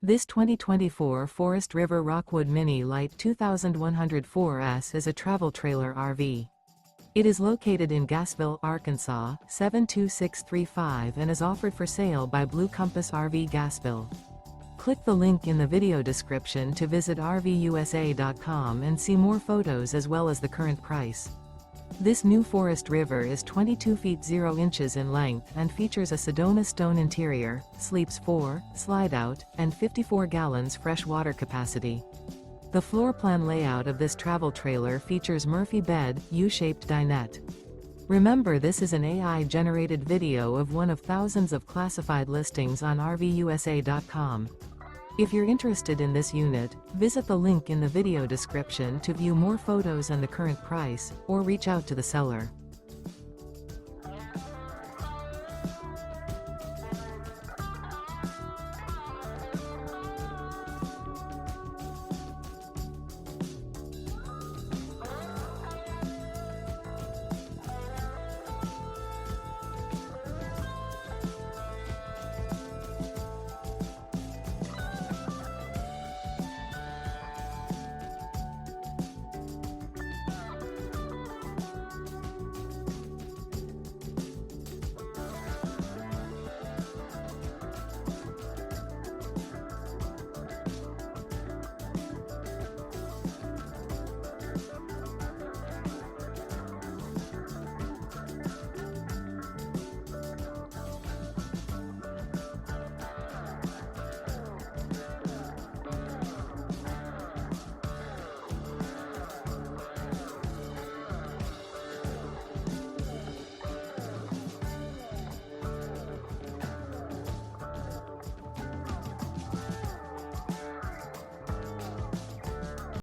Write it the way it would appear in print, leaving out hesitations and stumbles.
This 2024 Forest River Rockwood Mini Lite 2104S is a travel trailer RV. It is located in Gassville, Arkansas, 72635 and is offered for sale by Blue Compass RV Gassville. Click the link in the video description to visit RVUSA.com and see more photos as well as the current price. This new Forest River is 22 feet 0 inches in length and features a SEDONA-STONE interior, sleeps 4, Slideout, and 54 gallons fresh water capacity. The floor plan layout of this travel trailer features Murphy bed, U-shaped dinette. Remember, this is an AI-generated video of one of thousands of classified listings on RVUSA.com. If you're interested in this unit, visit the link in the video description to view more photos and the current price, or reach out to the seller.